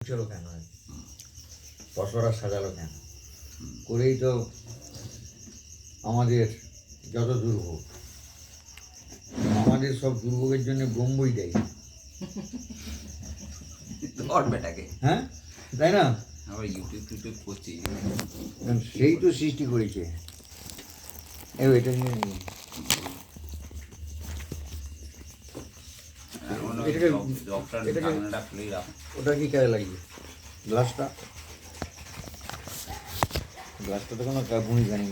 চলো কেন পশরা সাজালো কেন করেই তো আমাদের যত দুর্ভোগ, আমাদের সব দুর্ভোগের জন্য ব্রহ্মই দেয়। বেটাকে হ্যাঁ, তাই না? আবার ইউটিউব করছি, সেই তো সৃষ্টি করেছে। এটা নিয়ে নিই, ওটা কি কাজে লাগবে? গ্লাসটা তো কোনো ভূমিকা নেই।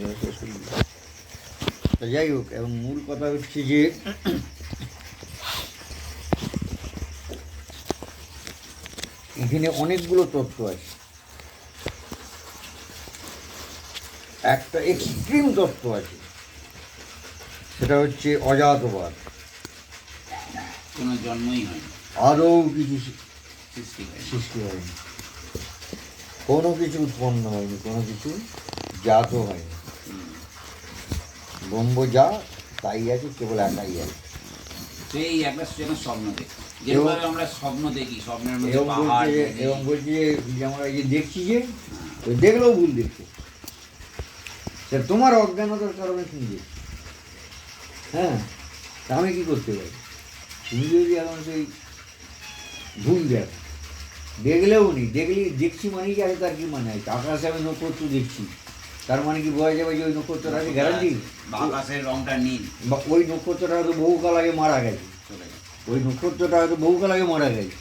যাই হোক, এবং মূল কথা হচ্ছে যে এখানে অনেকগুলো তত্ত্ব আছে। একটা এক্সট্রিম তত্ত্ব আছে, সেটা হচ্ছে অজাতবাদ। কোনো জন্মই হয়নি, আদৌ কিছু সৃষ্টি হয়নি, কোনো কিছু উৎপন্ন হয়নি, কোনো কিছু জাত হয়নি। ব্রহ্ম যা তাই আছে, কেবল একাই আছে। সেই একটা স্বপ্ন দেখি, যেভাবে আমরা স্বপ্ন দেখি, স্বপ্নের মধ্যে পাহাড় এবং বলছি যে আমরা এই যে দেখছি, যে ওই দেখলেও ভুল দেখছো, সে তোমার অজ্ঞানতার কারণে তুমি দেখছো। হ্যাঁ, তা আমি কী করতে পারি? তুমি যদি এখন সেই ভুল দেখো, দেখলেও নি দেখছি মানে কি আছে, তার কি মানে আছে? আকাশে আমি নক্ষত্র দেখছি, তার মানে কি বোঝা যাবে যে ওই নক্ষত্রটা আছে গ্যারান্টি? আকাশের রংটা নীল, বা ওই নক্ষত্রটা হয়তো বহুকাল আগে মারা গেছে, ওই নক্ষত্রটা হয়তো বহুকাল আগে মারা গেছে,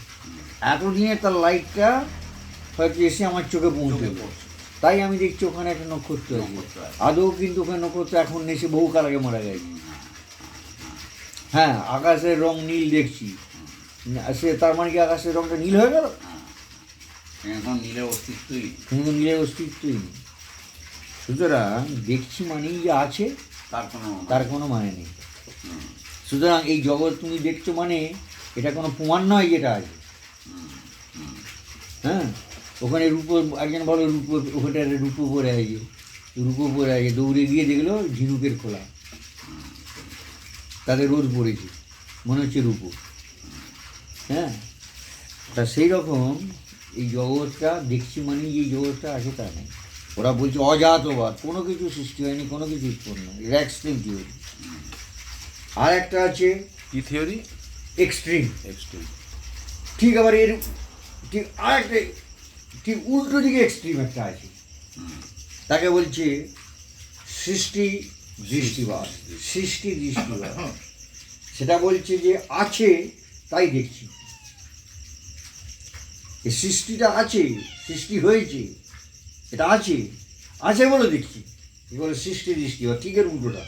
এতদিনে তার লাইটটা হয়তো এসে আমার চোখে পৌঁছে, তাই আমি দেখছি ওখানে একটা নক্ষত্র আছে। আদৌ কিন্তু ওখানে নক্ষত্র এখন এসে বহুকাল আগে মারা গেছে। হ্যাঁ, আকাশের রং নীল দেখছি, সে তার মানে কি আকাশের রংটা নীল হয়ে গেল? এখন নীলের অস্তিত্বই, কিন্তু নীলের অস্তিত্বই নেই। সুতরাং দেখছি মানেই যে আছে, তার কোনো মানে নেই। সুতরাং এই জগৎ তুমি দেখছো মানে এটা কোনো প্রমাণ নয় যেটা আছে। হ্যাঁ, ওখানে রূপো, একজন বলো রূপো, ওখানে রূপো পরে আছে, দৌড়ে গিয়ে দেখলো ঝিনুকের খোলা, তাদের রোদ পড়েছে, মনে হচ্ছে রূপো। হ্যাঁ, তা সেই রকম এই জগৎটা দেখছি মানেই যে জগৎটা আছে তা নেই। ওরা বলছে অজাতবাদ, কোনো কিছু সৃষ্টি হয়নি, কোনো কিছু উৎপন্ন, এটা এক্সট্রিম থিওরি। আর একটা আছে কি থিওরি? এক্সট্রিম। ঠিক, আবার এর ঠিক আর একটা ঠিক উল্টো দিকে এক্সট্রিম একটা আছে, তাকে বলছে সৃষ্টি দৃষ্টিবাদ। সেটা বলছে যে আছে তাই দেখছি, এই সৃষ্টিটা আছে, সৃষ্টি হয়েছে, এটা আছে বলে দেখছি, কি বলে সৃষ্টি দৃষ্টিবাদ। ঠিক এর উল্টোটা।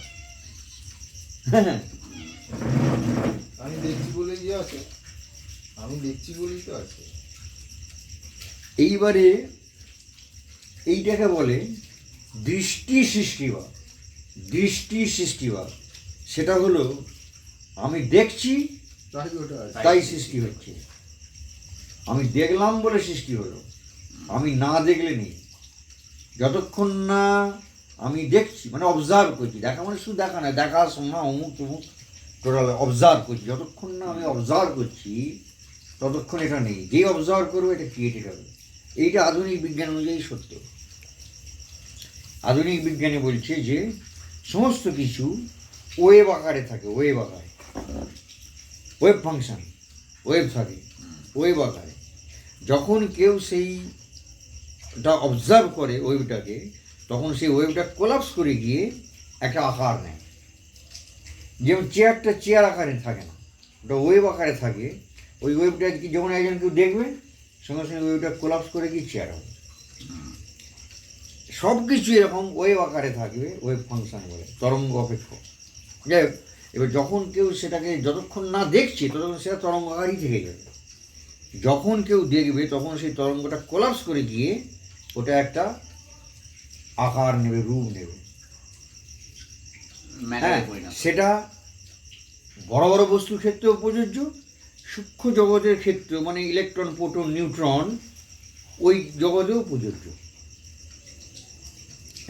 হ্যাঁ, আমি দেখছি বলেই যে আছে, আমি দেখছি বলেই তো আছে। এইবারে এইটাকে বলে দৃষ্টি সৃষ্টিবাদ। সেটা হলো আমি দেখছি তাই সৃষ্টি হচ্ছে, আমি দেখলাম বলে সৃষ্টি হলো, আমি না দেখলে নেই। যতক্ষণ না আমি দেখছি, মানে অবজার্ভ করছি, দেখা মানে শুধু দেখা না, দেখা শোনা অমুক তমুক টোটাল অবজার্ভ করছি, যতক্ষণ না আমি অবজার্ভ করছি ততক্ষণ এটা নেই। যেই অবজার্ভ করবো এটা ক্রিয়েটেড হবে। এইটা আধুনিক বিজ্ঞান অনুযায়ী সত্য। আধুনিক বিজ্ঞানে বলছে যে সমস্ত কিছু ওয়েভ আকারে থাকে, ওয়েভ ফাংশন, ওয়েভ থাকে, ওয়েভ আকারে। যখন কেউ সেইটা অবজার্ভ করে ওয়েভটাকে, তখন সেই ওয়েভটা কোলাপস করে গিয়ে একটা আকার নেয়। যেমন চেয়ারটা চেয়ার আকারে থাকে না, ওটা ওয়েভ আকারে থাকে। ওই ওয়েভটা যখন একজন কেউ দেখবে, সঙ্গে সঙ্গে ওয়েভটা কোলাপস করে গিয়ে চেয়ার হবে। সব কিছু এরকম ওয়েভ আকারে থাকবে, ওয়েভ ফাংশন বলে, তরঙ্গ অপেক্ষক। যাই হোক, এবার যখন কেউ সেটাকে যতক্ষণ না দেখছে ততক্ষণ সেটা তরঙ্গ আকারই থেকে যাবে। যখন কেউ দেখবে তখন সেই তরঙ্গটা কোলাপস করে গিয়ে ওটা একটা আকার নেবে, রূপ নেবে। হ্যাঁ, সেটা বড় বড় বস্তুর ক্ষেত্রেও প্রযোজ্য, সূক্ষ্ম জগতের ক্ষেত্রে, মানে ইলেকট্রন, প্রোটন, নিউট্রন, ওই জগতেও প্রযোজ্য।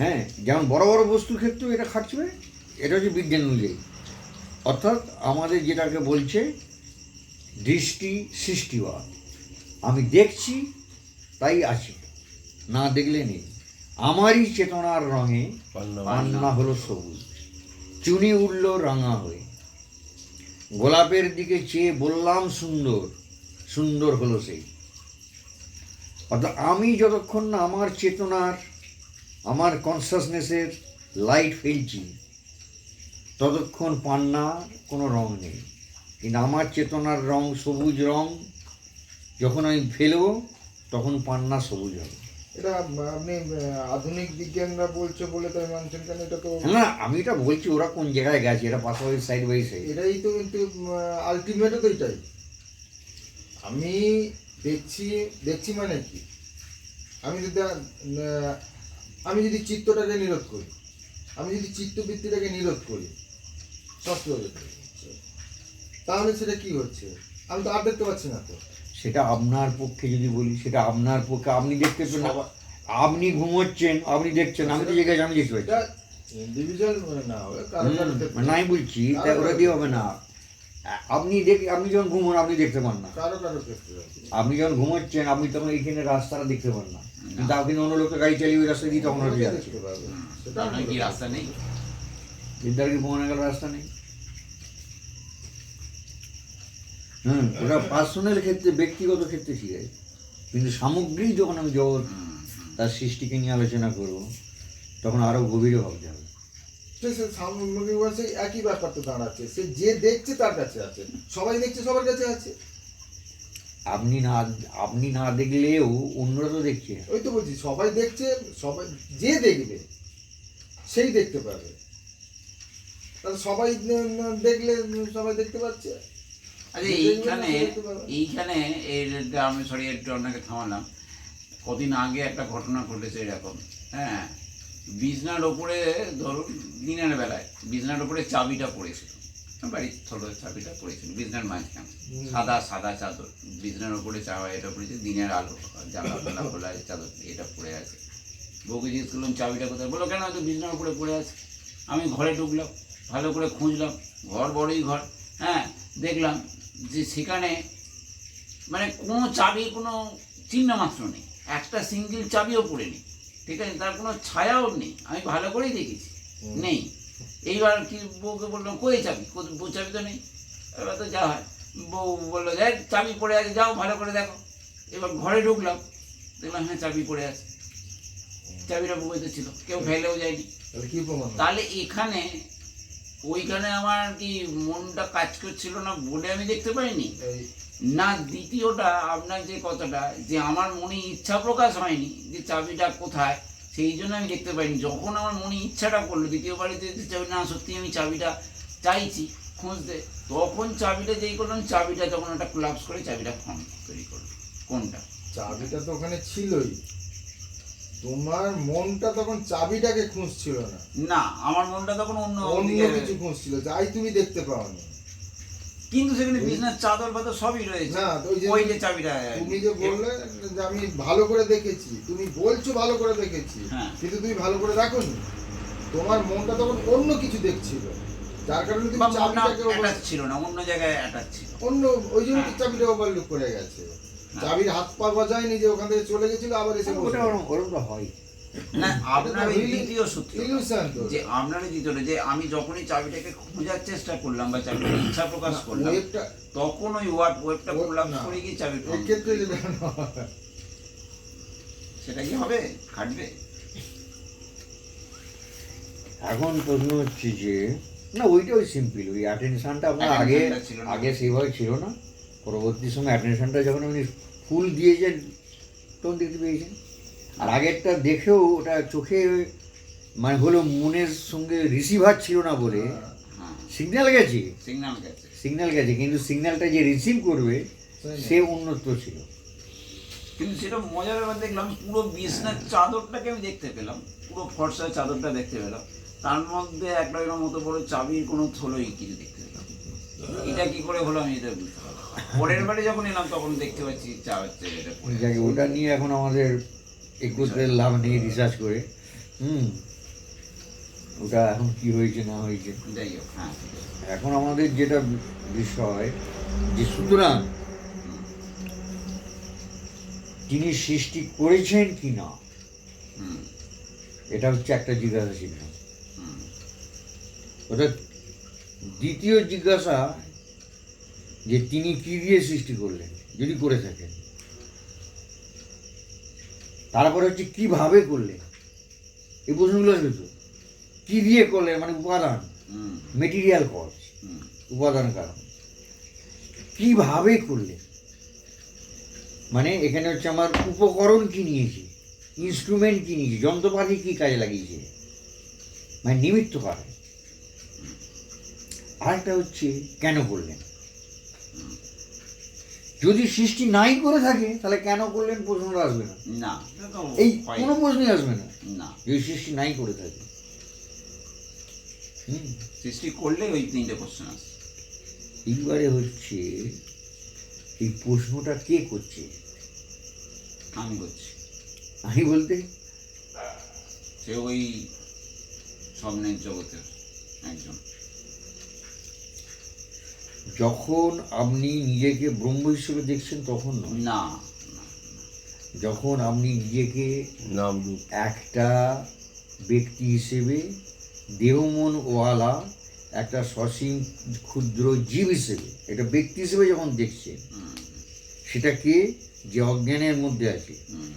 হ্যাঁ, যেমন বড় বড় বস্তুর ক্ষেত্রেও এটা খাটবে। এটা হচ্ছে বিজ্ঞান অনুযায়ী, অর্থাৎ আমাদের যেটাকে বলছে দৃষ্টি সৃষ্টিবাদ। আমি দেখছি তাই আছে, না দেখলে নেই। আমারই চেতনার রঙে পান্না হলো সবুজ, চুনি উঠল রাঙা হয়ে, গোলাপের দিকে চেয়ে বললাম সুন্দর, সুন্দর হলো সেই। অর্থাৎ আমি যতক্ষণ না আমার চেতনার, আমার কনসাসনেসের লাইট ফেলছি, ততক্ষণ পান্নার কোনো রং নেই। কিন্তু আমার চেতনার রং সবুজ রং যখন আমি ফেলবো, তখন পান্না সবুজ হবে। এটা আপনি আধুনিক বিজ্ঞানরা বলছে বলে তাই মানছেন কেন? এটা তো না, আমি এটা বলছি, ওরা কোন জায়গায় গেছে, এটা পাশাপাশি সাইড বাই সাইড। এটাই তো, কিন্তু আলটিমেটও তো এটাই। আমি দেখছি মানে কি, আমি যদি চিত্তটাকে নিরোধ করি, আমি যদি চিত্তবৃত্তিটাকে নিরোধ করি, তাহলে সেটা কি হচ্ছে? আমি তো আর দেখতে পাচ্ছি না তো। সেটা আপনার পক্ষে যদি বলি, সেটা আপনার পক্ষে, আপনি দেখতে পেন না, আপনি ঘুমোচ্ছেন, আপনি দেখছেন, আমি তো জায়গায় আমি দেখতে পাচ্ছি। ইন্ডিভিজুয়াল না হবে, কারণ নাই বলছি, তাই ওরা দিয়ে হবে না। আপনি যখন ঘুমোন আপনি দেখতে পান না, কারো ক্ষেত্রে আপনি যখন ঘুমোচ্ছেন আপনি তখন এইখানে রাস্তাটা দেখতে পান না, কিন্তু আপনি অন্য লোককে গাড়ি চালিয়ে ওই রাস্তা দিয়ে তখন হয়ে যাচ্ছে। দেখতে পাবে, সেটা আপনার কি রাস্তা নেই? বিদ্যার কি ঘুমানো গেল রাস্তা নেই? ওটা পার্সোনাল ক্ষেত্রে, ব্যক্তিগত ক্ষেত্রে ঠিক আছে, কিন্তু সামগ্রিক যখন আমি জগৎ তার সৃষ্টিকে নিয়ে আলোচনা করব, তখন আরো গভীরে ভাবতে হবে। সেই একই ব্যাপার তো দাঁড়াচ্ছে, সে যে দেখছে তার কাছে আছে, সবাই দেখছে সবার কাছে আছে। আপনি না দেখলেও অন্যরা তো দেখছে। ওই তো বলছি, সবাই দেখছে, সবাই যে দেখবে সেই দেখতে পাবে। তাহলে সবাই দেখলে সবাই দেখতে পাচ্ছে। আচ্ছা, এইখানে এইটা আমি সরি একটু আপনাকে থামালাম। কদিন আগে একটা ঘটনা ঘটেছে এরকম। হ্যাঁ, বিছনার ওপরে ধরুন দিনের বেলায় বিছনার ওপরে চাবিটা পড়েছিল, বাড়ির ছোট চাবিটা পড়েছিল বিছনার মাঝখানে, সাদা চাদর, বিছনার ওপরে এটা পড়েছে, দিনের আলো, জানলা খোলা চাদর এটা পড়ে আছে। বউকে জিজ্ঞেস করলাম চাবিটা কোথায়, বলো কেন হয়তো বিছনার উপরে পড়ে আছে। আমি ঘরে ঢুকলাম, ভালো করে খুঁজলাম, ঘর বড়ই ঘর। হ্যাঁ, দেখলাম যে সেখানে মানে কোনো চাবির কোনো চিহ্ন মাত্র নেই, একটা সিঙ্গেল চাবিও পড়েনি, ঠিক আছে, তার কোনো ছায়াও নেই। আমি ভালো করেই দেখেছি, নেই। এইবার কি বউকে বললাম কই চাবি, বউ চাবি তো নেই। এবার তো যা হয়, বউ বললো দেখ চাবি পড়ে আছে, যাও ভালো করে দেখো। এবার ঘরে ঢুকলাম, দেখলাম হ্যাঁ চাবি পড়ে আছে, চাবিটা বউতে ছিল, কেউ ফেলেও যায়নি। তাহলে এখানে ওইখানে আমার কি মনটা কাজ করছিল না বলে আমি দেখতে পাইনি না? দ্বিতীয়টা আপনার যে কথাটা, যে আমার মনে ইচ্ছা প্রকাশ হয়নি যে চাবিটা কোথায়, সেই জন্য আমি দেখতে পাইনি। যখন আমার মনে ইচ্ছাটা করলো দ্বিতীয়বারে যে চাবি, না সত্যি আমি চাবিটা চাইছি খুঁজতে, তখন চাবিটা যেই করলাম, চাবিটা তখন ওটা ক্লাবস করে চাবিটা ফর্ম তৈরি করলো। কোনটা? চাবিটা তো ওখানে ছিলই, তোমার মনটা তখন চাবিটাকে খুঁজছিল না। না, আমার মনটা তখন অন্য কিছু খুঁজছিল, যাই তুমি দেখতে পাওনি। কিন্তু সেখানে বিজনেস চাদর বাদর সবই রয়েছে। না, ওই যে চাবিটা তুমি যে বললে যে আমি ভালো করে দেখেছি, তুমি বলছো ভালো করে দেখেছি, কিন্তু তুমি ভালো করে দেখোনি। তোমার মনটা তখন অন্য কিছু দেখছিল, যার কারণে তুমি চাবিটাকে অ্যাটাচ ছিল না, অন্য জায়গায় অ্যাটাচ ছিল, অন্য ওই জন্য চাবিটা ওভারলুক করে গেছে। চাবির হাত পা গজায়নি যে ওখান থেকে চলে গেছিল, আবার এসে ওটা ওরকম হয় না। আপনার দ্বিতীয় সূত্র যে আপনার দ্বিতীয়টা, যে আমি যখনই চাবিটাকে খোঁজার চেষ্টা করলাম বা চাবিটার ইচ্ছা প্রকাশ করলাম, তখন ওই ওয়েবটা কোলাপস করে গিয়ে চাবি ক্ষেত্রে সেটা কি হবে, খাটবে? এখন প্রশ্ন হচ্ছে যে না, ওইটা ওই সিম্পল, ওই অ্যাটেনশনটা আপনার আগে সেইভাবে ছিল না। পরবর্তী সময় অ্যাটেনশনটা যখন আপনি ফুল দিয়েছেন তখন দেখতে পেয়েছেন। আর আগেরটা দেখেও ওটা চোখে মানে হলো মনের সঙ্গে রিসিভার ছিল না বলে সিগন্যাল গেছে, কিন্তু সিগন্যালটা যে রিসিভ করবে সে উন্নত ছিল। কিন্তু সেটা মজার ব্যাপার, দেখলাম পুরো বিছনার চাদরটাকে আমি দেখতে পেলাম, পুরো ফর্সা চাদরটা দেখতে পেলাম, তার মধ্যে একটা মতো বড় চাবির কোনো থলোই কিছু দেখতে পেলাম। এটা কি করে হলো আমি এটা বুঝতে পারলাম। পরের বারে যখন এলাম তখন দেখতে পাচ্ছি ওটা নিয়ে এখন আমাদের একত্রে লাভ নেই রিসার্চ করে। ওটা এখন কি হয়েছে না হয়েছে, যাই হোক। হ্যাঁ, এখন আমাদের যেটা বিষয় যে সুতরাং তিনি সৃষ্টি করেছেন কি না, হুম, এটা হচ্ছে একটা জিজ্ঞাসা চিহ্ন। হুম, অর্থাৎ দ্বিতীয় জিজ্ঞাসা যে তিনি কি দিয়ে সৃষ্টি করলেন, যদি করে থাকেন। তারপরে হচ্ছে কিভাবে করলেন, এই প্রশ্নগুলো আসবে তো। কি দিয়ে করলেন মানে উপাদান, হুম, মেটেরিয়াল কজ, হুম, উপাদান কারণ। কিভাবে করলেন মানে এখানে হচ্ছে আমার উপকরণ কি নিয়েছে, ইনস্ট্রুমেন্ট কি নিয়েছে, যন্ত্রপাতি কি কাজে লাগিয়েছে, মানে নিমিত্ত কারণ। আরেকটা হচ্ছে কেন করলেন। যদি সৃষ্টি নাই করে থাকে তাহলে কেন করলেন প্রশ্নটা আসবে না, না এটা তো এই হয় কোনো প্রশ্নই আসবে না না। যদি সৃষ্টি নাই করে থাকে। সৃষ্টি করলে ওই 3টে কোশ্চেন আসে। এইবারে হচ্ছে এই প্রশ্নটা কে করছে, আমি করছি, আমি বলতে সে ওই স্বপ্নের জগতের একজন। যখন আপনি নিজেকে ব্রহ্ম হিসেবে দেখছেন তখন নয়, না, যখন আপনি নিজেকে নাম রূপ একটা ব্যক্তি হিসেবে দেহ মন ওয়ালা একটা সসীম ক্ষুদ্র জীব হিসেবে, একটা ব্যক্তি হিসেবে যখন দেখছেন, হুম, সেটা কে, যে অজ্ঞানের মধ্যে আছে, হুম,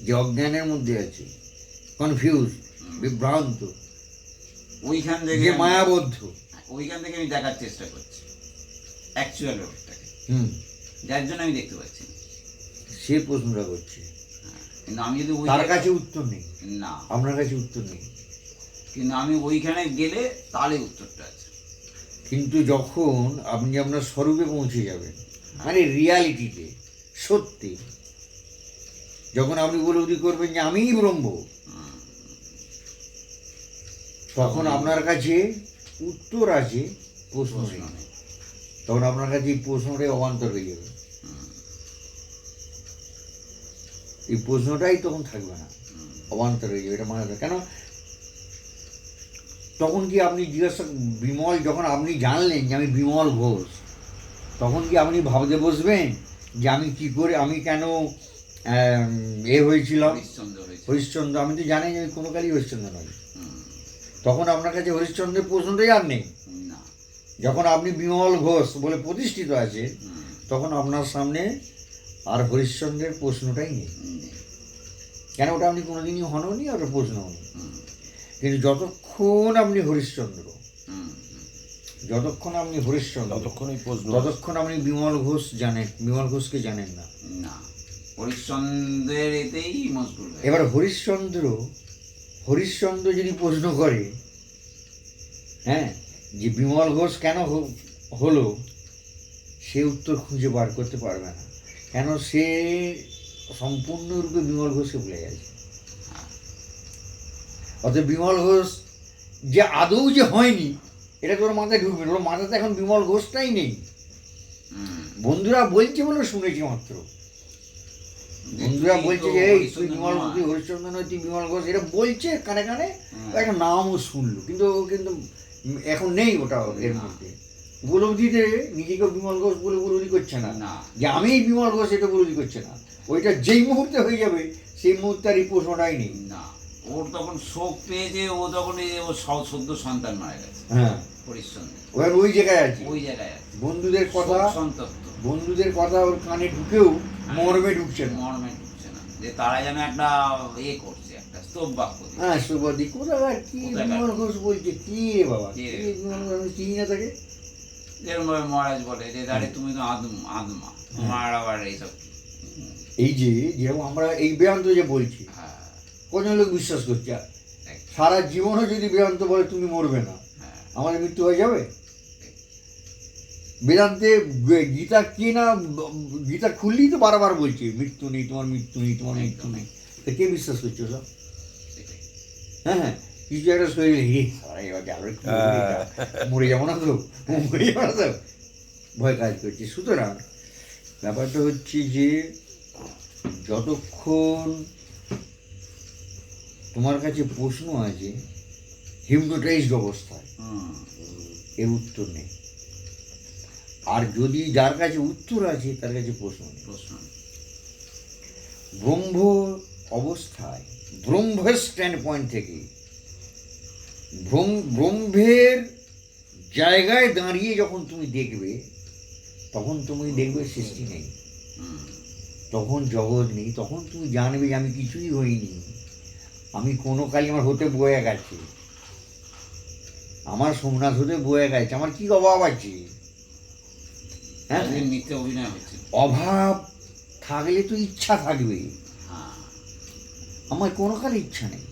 যে অজ্ঞানের মধ্যে আছে, কনফিউজ, বিভ্রান্ত, ওইখান থেকে যে মায়াবদ্ধ। ওইখান থেকে আমি দেখার চেষ্টা করছি অ্যাকচুয়াল ব্যাপারটাকে, হুম, যার জন্য আমি দেখতে পাচ্ছি না। সে প্রশ্নটা করছে, কিন্তু আমি যদি ওই তার কাছে উত্তর নেই, না, আপনার কাছে উত্তর নেই। কিন্তু আমি ওইখানে গেলে তাহলে উত্তরটা আছে। কিন্তু যখন আপনি আপনার স্বরূপে পৌঁছে যাবেন, মানে রিয়ালিটিতে, সত্যি, যখন আপনি উপলব্ধি করবেন যে আমিই ব্রহ্ম, তখন আপনার কাছে উত্তর আছে, প্রশ্ন নেই। প্রশ্ন নেই। তখন আপনার কাছে এই প্রশ্নটাই অবান্তর হয়ে যাবে, এই প্রশ্নটাই তখন থাকবে না, অবান্তর হয়ে যাবে। এটা মানে কেন, তখন কি আপনি জিজ্ঞাসা বিমল, যখন আপনি জানলেন যে আমি বিমল ঘোষ, তখন কি আপনি ভাবতে বসবেন যে আমি কি করে, আমি কেন হয়েছিলাম হরিশ্চন্দ্র হয়েছে। হরিশ্চন্দ্র, আমি তো জানি যে আমি কোনো কালই হরিশ্চন্দ্র নই। হুম, তখন আপনার কাছে হরিশ্চন্দ্রের প্রশ্নটাই আর নেই। না, যখন আপনি বিমল ঘোষ বলে প্রতিষ্ঠিত আছে, হুম, তখন আপনার সামনে আর হরিশ্চন্দ্রের প্রশ্নটাই নেই। নেই। কেন, ওটা আপনি কোনোদিনই হননি, ওটা প্রশ্ন হন। হুম, কিন্তু যতক্ষণ আপনি হরিশ্চন্দ্র, হুম, যতক্ষণ আপনি হরিশ্চন্দ্র, ততক্ষণ এই প্রশ্ন ততক্ষণ আপনি বিমল ঘোষ জানেন, বিমল ঘোষকে জানেন না। না, হরিশ্চন্দ্রের এতেই মশগুল হয়ে এবার হরিশ্চন্দ্র যদি প্রশ্ন করে, হ্যাঁ, যে বিমল ঘোষ কেন হলো, সে উত্তর খুঁজে বার করতে পারবে না। কেন, সে সম্পূর্ণরূপে বিমল ঘোষকে ভুলে গেছে। অর্থাৎ বিমল ঘোষ যে আদৌ যে হয়নি, এটা তোর মাথায় ঢুকবে না, ওর মাথাতে এখন বিমল ঘোষটাই নেই। হুম, বন্ধুরা বলছে বলে শুনেছি মাত্র, বন্ধুরা বলছে যে এই তুই বিমল, তুই হরিশ্চন্দ্র নয়, তুই বিমল ঘোষ, এটা বলছে কানে কানে, একটা নামও শুনলো, কিন্তু কিন্তু এখন নেই ওটা এর মধ্যে। উপলব্ধিতে নিজেকে বিমল ঘোষ বলে উপলব্ধি করছে না, না। যে আমিই বিমল ঘোষ এটা উপলব্ধি করছে না। ওইটা যেই মুহূর্তে হয়ে যাবে, সেই মুহূর্তে আর এই প্রশ্নটাই নেই। না, ওর তখন শোক পেয়েছে, ও তখন এই যে ওর সদ্য সন্তান মারা গেছে হ্যাঁ, হরিশ্চন্দ্র, ওর ওই জায়গায় আছে, ওই জায়গায় আছে। বন্ধুদের কথা, শোক সন্তপ্ত, বন্ধুদের কথা ওর কানে ঢুকেও মর্মে ঢুকছে না। মর্মে ঢুকছে না, যে তারা যেন একটা করছে, একটা স্তব বাক্য দিচ্ছে। হ্যাঁ, সুবাদি কোথাকার কি বিমল ঘোষ বলছে, কি রে বাবা, কি কি রে? বিমল ঘোষ, আমি চিনি না তাকে। যেরকম ভাবে মহারাজ বলে যে দাঁড়ে তুমি তো আদমা, তোমার আবার এইসব কি? এই যে যেরকম আমরা এই বেদান্ত যে বলছি, হ্যাঁ, কজন লোক বিশ্বাস করছে, এক- সারা জীবনও যদি বেদান্ত বলে তুমি মরবে না, হ্যাঁ, আমাদের মৃত্যু হয়ে যাবে। বেদান্তে গীতা কে না, গীতা খুললেই তো বারবার বলছে মৃত্যু নেই, তোমার মৃত্যু নেই, তোমার মৃত্যু নেই। তা কে বিশ্বাস করছে সব? সেটাই। হ্যাঁ হ্যাঁ, কিছু একটা শরীরে এবার গেল, মরে যাবো না তো, মরে যাবো না তো, ভয় কাজ করছে। সুতরাং ব্যাপারটা হচ্ছে যে যতক্ষণ তোমার কাছে প্রশ্ন আছে হিপনোটাইজড অবস্থায়, হুম, এর উত্তর নেই। আর যদি যার কাছে উত্তর আছে তার কাছে প্রশ্ন নেই। প্রশ্ন। ব্রহ্ম অবস্থায়, ব্রহ্মের স্ট্যান্ড পয়েন্ট থেকে, ব্রহ্মের জায়গায় দাঁড়িয়ে যখন তুমি দেখবে, তখন তুমি দেখবে সৃষ্টি নেই, তখন জগৎ নেই, তখন তুমি জানবে যে আমি কিছুই হইনি, আমি কোনো কালই আমার হতে বয়ে গেছে, আমার সোমনাথ হতে বয়ে গেছে, আমার কি অভাব আছে? হ্যাঁ, নিত্য অভিনয় হচ্ছে। অভাব থাকলে তো ইচ্ছা থাকবে, হ্যাঁ, আমার কোনো কাল ইচ্ছা নেই।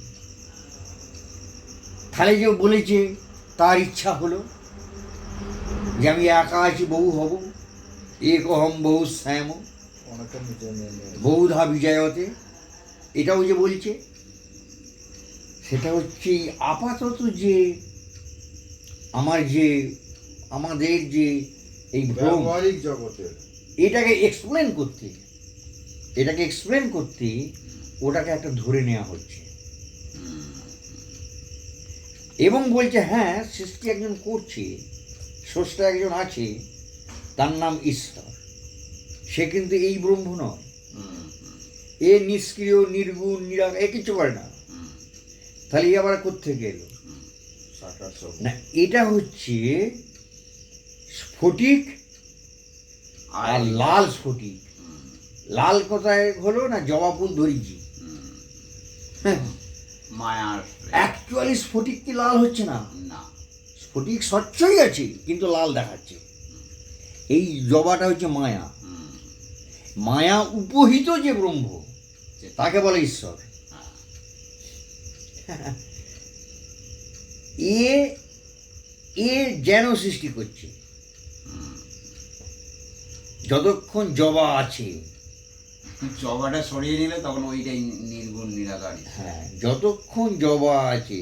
তাহলে যে বলেছে তার ইচ্ছা হলো যে আমি একা আছি, বহু হব, এক অহম বহু শ্যাম বহুধা বিজয়তে, এটাও যে বলছে, সেটা হচ্ছে আপাতত যে আমাদের যে এই ভ্রম, ব্যবহারিক জগতের এটাকে এক্সপ্লেন করতে ওটাকে একটা ধরে নেওয়া হচ্ছে এবং বলছে হ্যাঁ সৃষ্টি একজন করছে, স্রষ্টা একজন আছে, তার নাম ঈশ্বর, সে কিন্তু এই ব্রহ্ম নয়, এ নিষ্ক্রিয় নির্গুণ নিরাকার, এ কিছু করে না। তাহলে এ আবার কোত্থেকে এলো না? এটা হচ্ছে স্ফটিক আর লাল স্ফটিক। লাল কোথায় হলো না? জবা ফুল ধরিছি, মায়ার অ্যাকচুয়ালি স্ফটিক কি লাল হচ্ছে না? না, স্ফটিক স্বচ্ছই আছে কিন্তু লাল দেখাচ্ছে। এই জবাটা হচ্ছে মায়া, মায়া উপহিত যে ব্রহ্ম তাকে বলে ঈশ্বর। এ যেন সৃষ্টি করছে, যতক্ষণ জবা আছে, জবাটা সরিয়ে নিলে তখন ওইটাই নির্গুণ নিরাকার। হ্যাঁ, যতক্ষণ জবা আছে,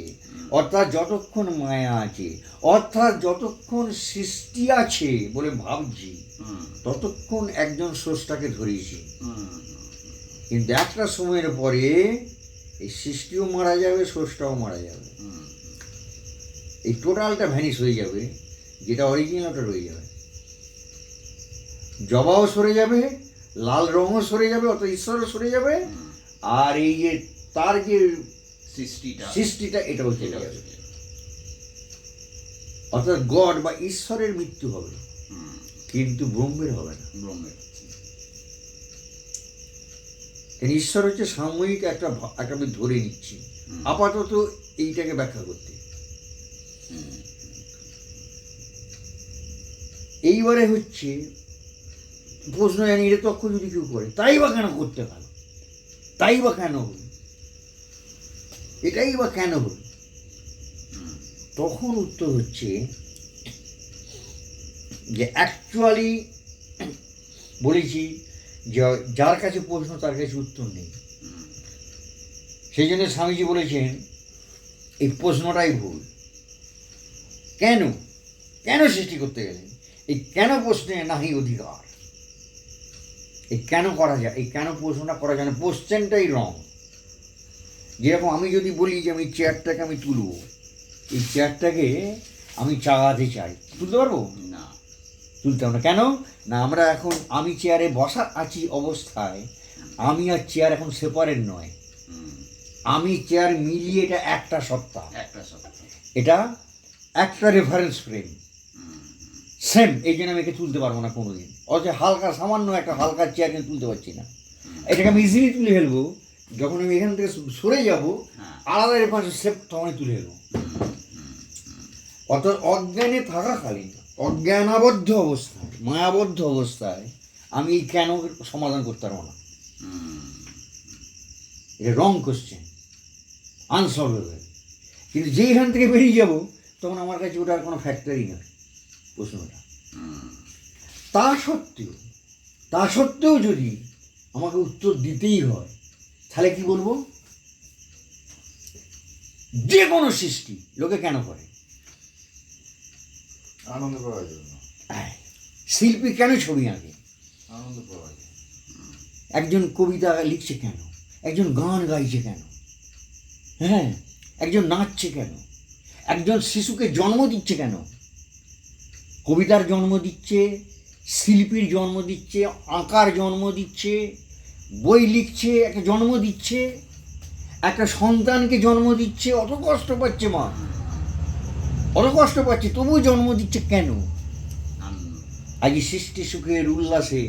অর্থাৎ যতক্ষণ মায়া আছে, অর্থাৎ যতক্ষণ সৃষ্টি আছে বলে ভাবছি, ততক্ষণ একজন স্রষ্টাকে ধরেছি। কিন্তু একটা সময়ের পরে এই সৃষ্টিও মারা যাবে, স্রষ্টাও মারা যাবে, এই টোটালটা ভ্যানিশ হয়ে যাবে, যেটা অরিজিনালটা রয়ে যাবে। জবাও সরে যাবে, লাল রঙও সরে যাবে, অর্থাৎ ঈশ্বরও সরে যাবে, আর এই যে তার যে সৃষ্টিটা এটাও চলে যাবে। অর্থাৎ গড বা ঈশ্বরের মৃত্যু হবে, কিন্তু ব্রহ্মের হবে না। ঈশ্বর হচ্ছে সাময়িক একটা আমি ধরে নিচ্ছি আপাতত এইটাকে ব্যাখ্যা করতে। এইবারে হচ্ছে প্রশ্ন, জানি এটা তক্ষ যদি কেউ করে, তাই বা কেন করতে পারো, তাই বা কেন হল, এটাই বা কেন হল? তখন উত্তর হচ্ছে যে অ্যাকচুয়ালি বলেছি যে যার কাছে প্রশ্ন তার কাছে উত্তর নেই। সেই জন্য স্বামীজি বলেছেন এই প্রশ্নটাই ভুল। কেন কেন সৃষ্টি করতে গেলেন? এই কেন প্রশ্নে নাহি অধিকার। এই কেন করা যায়, এই কেন প্রশ্নটা করা যায় না, কোশ্চেনটাই রং। যেরকম আমি যদি বলি যে আমি চেয়ারটাকে আমি তুলব, এই চেয়ারটাকে আমি চাগাতে চাই, তুলতে পারবো না? তুলতে হবে না। কেন না? আমরা এখন আমি চেয়ারে বসা আছি অবস্থায়, আমি আর চেয়ার এখন সেপারেট নয়, আমি চেয়ার মিলিয়ে এটা একটা সত্তা, এটা একটা রেফারেন্স ফ্রেম, সেম। এই জন্য আমি একে তুলতে পারবো না কোনোদিন। অথচ হালকা সামান্য একটা হালকা চেয়ার কিন্তু তুলতে পারছি না, এটাকে আমি ইজিলি তুলে ফেলবো। যখন আমি এখান থেকে সরে যাবো, আলাদা রেফারেন্স সেপ তখনই তুলে ফেলবো। অর্থাৎ অজ্ঞানে থাকাকালীন, অজ্ঞানাবদ্ধ অবস্থায়, মায়াবদ্ধ অবস্থায় আমি কেন সমাধান করতে পারবো না। এটা রং কোশ্চেন, আনসলভেবল। কিন্তু যেইখান থেকে বেরিয়ে যাব তখন আমার কাছে ওটার কোনো ফ্যাক্টরই নয় প্রশ্নটা। তা সত্ত্বেও যদি আমাকে উত্তর দিতেই হয়, তাহলে কি বলবো? যে কোনো সৃষ্টি লোকে কেন করে? আনন্দ পাওয়ার জন্য। শিল্পী কেন ছবি আঁকে? আনন্দ পাওয়ার জন্য। একজন কবিতা লিখছে কেন? একজন গান গাইছে কেন? হ্যাঁ, একজন নাচছে কেন? একজন শিশুকে জন্ম দিচ্ছে কেন? কবিতার জন্ম দিচ্ছে, শিল্পীর জন্ম দিচ্ছে, আঁকার জন্ম দিচ্ছে, বই লিখছে, একটা জন্ম দিচ্ছে, একটা সন্তানকে জন্ম দিচ্ছে, অত কষ্ট পাচ্ছে মা, অত কষ্ট পাচ্ছে, তবুও জন্ম দিচ্ছে কেন? আজ সৃষ্টি সুখের উল্লাসে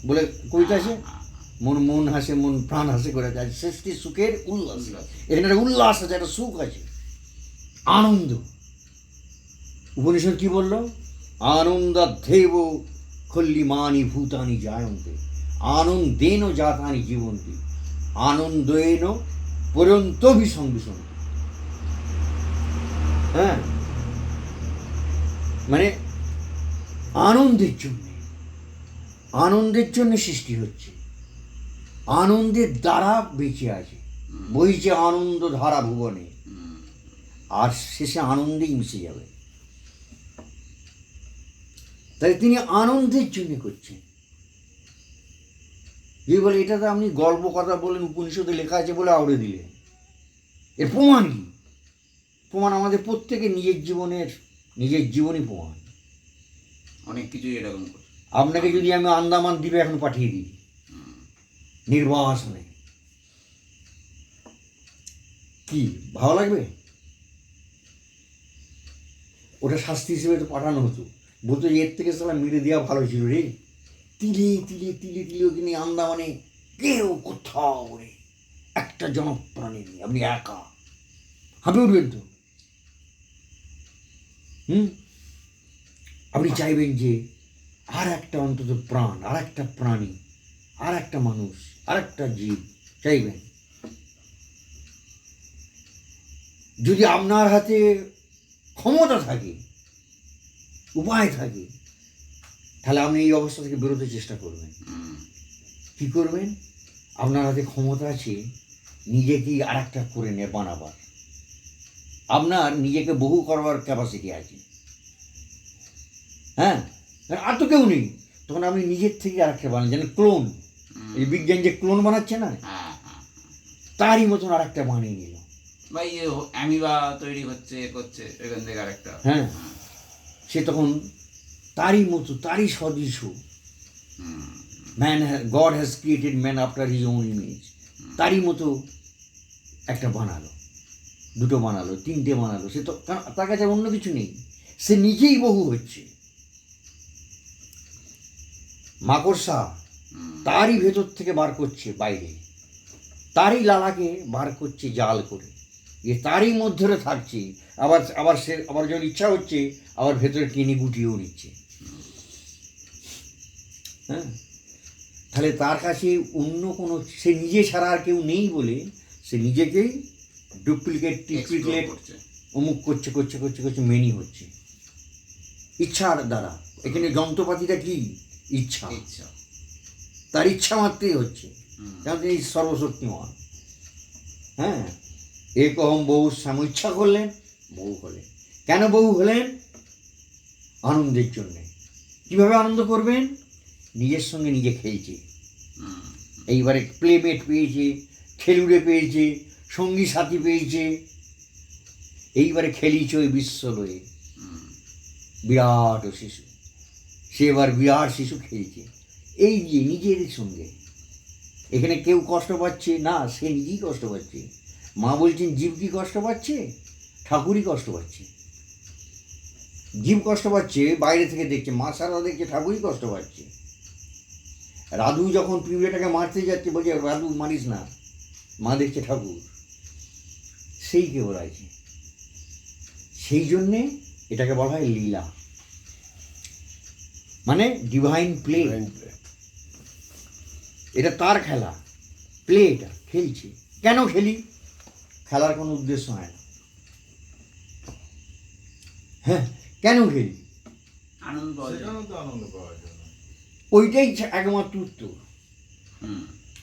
বলে কবিতা আছে, মন মন হাসে, মন প্রাণ হাসে করে, আজ সৃষ্টি সুখের উল্লাস, এখানে একটা উল্লাস আছে, একটা সুখ আছে, আনন্দ। উপনিষদ কি বললো? আনন্দাধ্যেব খল্লিমানি ভূতানি জায়ন্তে, আনন্দেন জাতানি জীবন্তি, আনন্দেন পর্যন্তভিসংবিশন্তি। হ্যাঁ, মানে আনন্দের জন্য সৃষ্টি হচ্ছে, আনন্দের দ্বারা বেঁচে আছে, বইছে আনন্দ ধারা ভুবনে, আর শেষে আনন্দেই মিশে যাবে। তাই তিনি আনন্দের জন্য করছেন। যে বলে এটা তো আপনি গল্প কথা বলেন, উপনিষদে লেখা আছে বলে আউড়ে দিলেন, এর প্রমাণ কি? প্রমাণ আমাদের প্রত্যেকের নিজের জীবনই প্রমাণ। অনেক কিছু এরকম করে। আপনাকে যদি আমি আন্দামান দ্বীপে এখন পাঠিয়ে দিই নির্বাসনে, কি ভালো লাগবে? ওটা শাস্তি হিসেবে তো পাঠানো হতো, বলতো এর থেকে সালা মেরে দেওয়া ভালো ছিল রে, তিলে তিলে তিলে তিলে ওখানে আন্দামানে কেউ কোথাও রে একটা জনপ্রাণী নেই, আপনি একা হাঁপে উঠবেন তো। আপনি চাইবেন যে আর একটা অন্তত প্রাণ, আর একটা প্রাণী, আর একটা মানুষ, আর একটা জীব চাইবেন। যদি আপনার হাতে ক্ষমতা থাকে, উপায় থাকে, তাহলে আপনি এই অবস্থা থেকে বেরোতে চেষ্টা করবেন। কি করবেন? আপনার হাতে ক্ষমতা আছে নিজেকেই আর একটা করে বানাবার, আপনার নিজেকে বহু করবার ক্যাপাসিটি আছে। হ্যাঁ, আর তো কেউ নেই, তখন আপনি নিজের থেকে আর একটা বানান, যেন ক্লোন, এই বিজ্ঞান যে ক্লোন বানাচ্ছে না, তারই মতন আর একটা বানিয়ে নিল। ভাই অ্যামিবা তৈরি হচ্ছে করছে এখান থেকে আরেকটা। হ্যাঁ, সে তখন তারই মতো, তারই সদৃশ, god has created man after his own image, তারই মতো একটা বানালো, দুটো বানালো, তিনটে বানালো। সে তো তার কাছে অন্য কিছু নেই, সে নিজেই বহু হচ্ছে। মাকড়সা তারই ভেতর থেকে বার করছে বাইরে, তারই লালাকে বার করছে জাল করে, যে তারই মধ্যে থাকছে, আবার সে আবার যখন ইচ্ছা হচ্ছে আবার ভেতরে টেনে গুটিয়েও নিচ্ছে। হ্যাঁ, তাহলে তার কাছে অন্য কোনো, সে নিজে ছাড়া আর কেউ নেই বলে সে নিজেকেই ডুপ্লিকেট টিপ্লিকেট অমুক করছে করছে করছে করছে মেনি হচ্ছে ইচ্ছার দ্বারা। এখানে যন্ত্রপাতিটা কি? ইচ্ছা। তার ইচ্ছা মাত্রই হচ্ছে, কারণ তিনি সর্বশক্তিমান। হ্যাঁ, একহম বহু স্বামী, ইচ্ছা করলেন বহু হলেন। কেন বহু হলেন? আনন্দের জন্যে। কীভাবে আনন্দ করবেন? নিজের সঙ্গে নিজে খেলছে, এইবারে প্লেমেট পেয়েছে, খেলুড়ে পেয়েছে, সঙ্গী সাথী পেয়েছে, এইবারে খেলিছে ওই বিশ্বলয়ে বিরাট শিশু, সে এবার বিরাট শিশু খেলছে এই যে নিজের সঙ্গে। এখানে কেউ কষ্ট পাচ্ছে না, সে নিজেই কষ্ট পাচ্ছে। মা বলছেন জীব কি কষ্ট পাচ্ছে? ঠাকুরই কষ্ট পাচ্ছে। জীব কষ্ট পাচ্ছে বাইরে থেকে দেখছে, মা সারা দেখছে ঠাকুরই কষ্ট পাচ্ছে। রাধু যখন পিঁপড়েটাকে মারতে যাচ্ছে বলছে রাধু মারিস না, মা দেখছে ঠাকুর, সেই কেবল আছে। সেই জন্যে এটাকে বলা হয় লীলা, মানে ডিভাইন প্লে। এটা তার খেলা, প্লে, এটা খেলছে। কেন খেলি? খেলার কোনো উদ্দেশ্য হয় না। হ্যাঁ, কেন খেলি? আনন্দ পাওয়ার জন্য। ওইটাই একমাত্র উত্তর,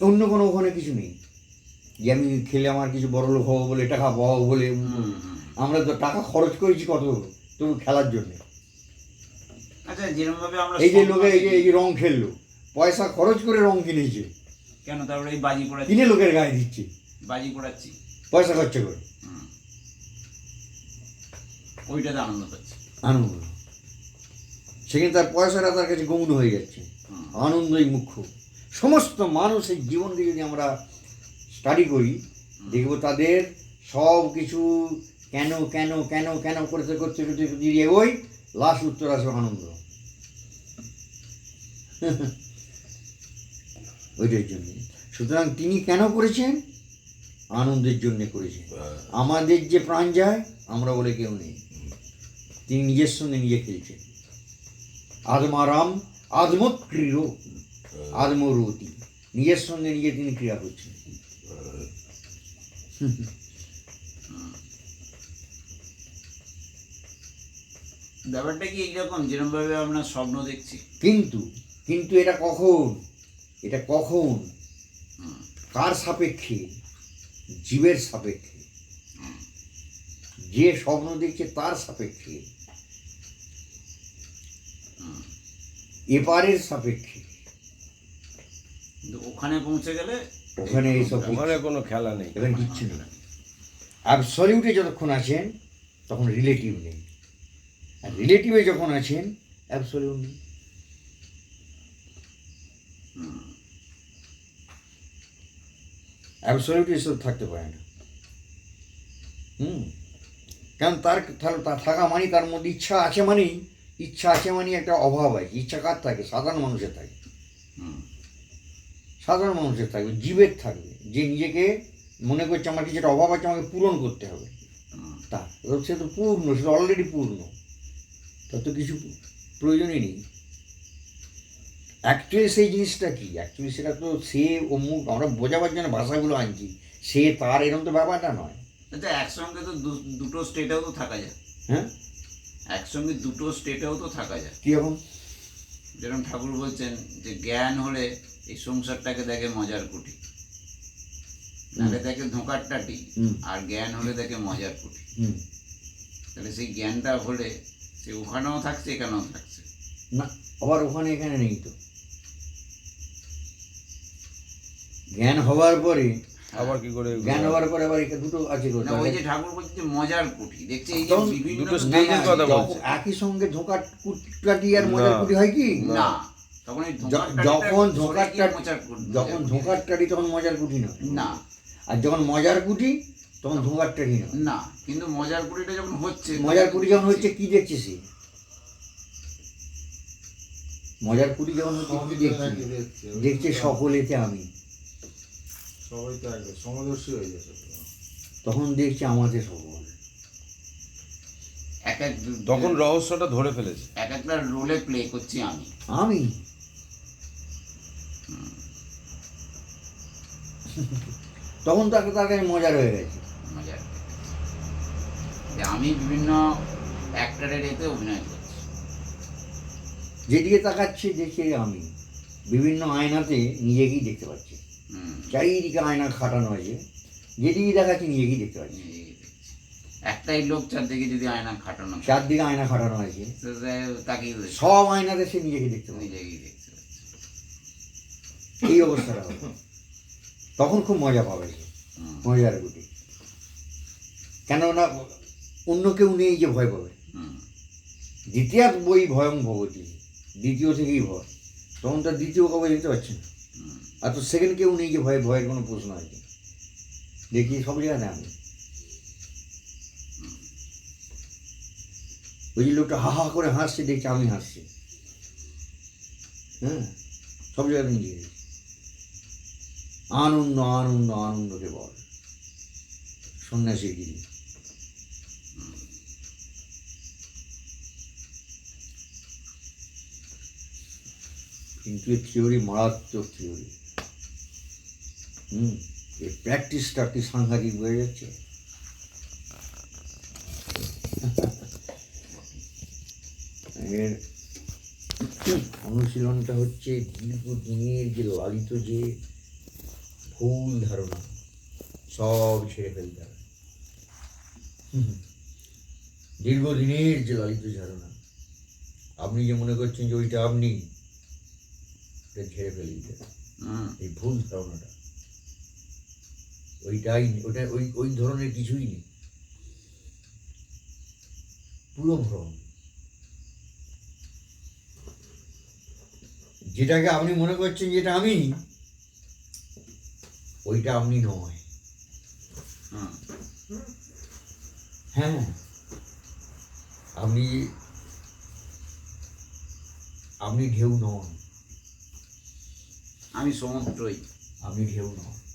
অন্য কোনো ওখানে কিছু নেই। যে আমি খেলে আমার কিছু বড় লোক হবো বলে, টাকা পাবো বলে। আমরা তো টাকা খরচ করেছি কত তবু খেলার জন্যে। আচ্ছা, যেরকমভাবে আমরা এই যে লোকে এই যে রং খেললো, পয়সা খরচ করে রং কিনেছে কেন? তারপরে এই বাজি পড়াচ্ছি, কিনে লোকের গায়ে দিচ্ছে, বাজি পড়াচ্ছি পয়সা খরচা করে, ওইটাতে আনন্দ পাচ্ছে, আনন্দ। সেখানে তার পয়সাটা তার কাছে গৌণ হয়ে যাচ্ছে, আনন্দই মুখ্য। সমস্ত মানুষের জীবনকে যদি আমরা স্টাডি করি, দেখব তাদের সব কিছু কেন কেন কেন কেন করতে করতে করতে যদি এগোই, লাস্ট উত্তর আসবে আনন্দ। ওইটার জন্য। সুতরাং তিনি কেন করেছেন? আনন্দের জন্য করেছেন। আমাদের যে প্রাণ যায় আমরা বলে কেউ নেই, তিনি নিজের সঙ্গে নিজে খেলছেন। আত্মারাম আত্মক্রীড় আত্মরতি, নিজের সঙ্গে নিজে তিনি ক্রিয়া করছেন। ব্যাপারটা কি এইরকম যেরকমভাবে আমরা স্বপ্ন দেখছি? কিন্তু কিন্তু এটা কখন, এটা কখন, কার সাপেক্ষে? জীবের সাপেক্ষে। যে স্বপ্ন দেখছে তার সাপেক্ষে, এপারের সাপেক্ষে। কিন্তু ওখানে পৌঁছে গেলে ওখানে এইসব ওখানে কোনো খেলা নেই, এখানে কিচ্ছু নেই। অ্যাবসলিউটে যতক্ষণ আছেন তখন রিলেটিভ নেই, আর রিলেটিভে যখন আছেন অ্যাবসলিউট নেই। অ্যাবসলিউট এসব থাকতে পারে না। কারণ তার থাকা মানে তার মধ্যে ইচ্ছা আছে, মানেই ইচ্ছা আছে মানে একটা অভাব আছে। ইচ্ছা কার থাকে? সাধারণ মানুষের থাকে। সাধারণ মানুষের থাকবে, জীবের থাকবে, যে নিজেকে মনে করছে আমার কিছু একটা অভাব আছে, আমাকে পূরণ করতে হবে। তা সে তো পূর্ণ, সে তো অলরেডি পূর্ণ, তার তো কিছু প্রয়োজনই নেই। অ্যাকচুয়ালি সেই জিনিসটা কি? অ্যাকচুয়ালি সেটা তো সে অমুক, আমরা বোঝাবার জন্য ভাষাগুলো আনছি, সে তার, এরকম তো ব্যাপারটা নয়। আচ্ছা, একসঙ্গে তো দুটো স্টেটেও তো থাকা যায়। হ্যাঁ, একসঙ্গে দুটো স্টেটেও তো থাকা যায়। কীরকম? যেরকম ঠাকুর বলছেন যে জ্ঞান হলে এই সংসারটাকে দেখে মজার কুঠি, নাহলে দেখে ধোঁকার টাটি, আর জ্ঞান হলে দেখে মজার কুঠি। তাহলে সেই জ্ঞানটা হলে সে ওখানেও থাকছে, এখানেও থাকছে না, আবার ওখানে এখানে নেই তো। জ্ঞান হওয়ার পরে আবার কি করে জ্ঞান হওয়ার পরে আবার এটা দুটো আছে। না, ওই যে ঠাকুর বলছে যে মজার কুঠি, দেখছে এই যে তখন বিভিন্ন দুটো না, স্টেজের না, কথা যখন বলছে। একই সঙ্গে ধোঁকার কুটি আর মজার কুটি হয় কি? না, তখন এই যখন ধোঁকার টাটি, মজার কুঠি, যখন ধোঁকার টাটি তখন মজার কুটি নয়। না, আর যখন মজার কুটি তখন ধোঁকার টাটি নয়। না, কিন্তু মজার কুটিটা যখন হচ্ছে, মজার কুটি যখন হচ্ছে কি দেখছে সে? মজার কুটি যখন হচ্ছে কি দেখছে? দেখছে সকলেতে আমি। সবাই তো একদম সমদর্শী হয়ে যাচ্ছে। তখন দেখছে আমাদের সকল। এক এক তখন রহস্যটা ধরে ফেলেছে। এক একটা রোলে প্লে করছি আমি। আমি তখন তাকে তার কাছে মজার হয়ে গেছে। মজার যে আমি বিভিন্ন অ্যাক্টরের এতে অভিনয় করছি। যেদিকে তাকাচ্ছে দেখে আমি বিভিন্ন আয়নাতে নিজেকেই দেখতে পাচ্ছি। চারিদিকে আয়না খাটানো আছে, যেদিকে দেখাচ্ছি নিজেকেই দেখতে পাচ্ছি। একটাই লোক চারদিকে যদি আয়না খাটানো, চারদিকে আয়না খাটানো আছে, তাকে সব আয়নাতে সে নিজেকে দেখতে পাচ্ছে। নিজেকেই দেখতে পাচ্ছে। এই অবস্থাটা হবে, তখন খুব মজা পাবে সে, মজার গুটি। কেননা অন্য কেউ নেই যে ভয় পাবে। দ্বিতীয়াত বই ভয়ং ভবতী, দ্বিতীয় থেকেই ভয়, তখন তার দ্বিতীয় কবে দেখতে পাচ্ছে না। আর তো সেকেন্ড কেউ নেই যে ভয়ের কোনো প্রশ্ন আছে। দেখি সব জায়গায় আমি ওই যে লোকটা হা হা করে হাসছে, দেখছি আমি হাসছি। হ্যাঁ, সব জায়গায় নিয়ে গেছি। আনন্দ আনন্দ আনন্দকে বল সন্ন্যাসীগিরি। কিন্তু এই থিওরি মারাত্মক থিওরি। এই প্র্যাকটিসটা কি সাংঘাতিক হয়ে যাচ্ছে। এর অনুশীলনটা হচ্ছে দীর্ঘদিনের যে লালিত যে ভুল ধারণা সব ছেড়ে ফেলতে হবে। দীর্ঘদিনের যে লালিত ধারণা, আপনি যে মনে করছেন যে ওইটা আপনি, এটা ঝেড়ে ফেলে দিতে হবে। এই ভুল ধারণাটা, ওইটাই ওটা ওই ধরনের কিছুই নেই, পুরো ভ্রম। যেটাকে আপনি মনে করছেন যেটা আমি, ওইটা আপনি নয়। হুম। হ্যাঁ, আপনি আপনি ঢেউ নন, আমি সমুদ্রই। আপনি ঢেউ নন।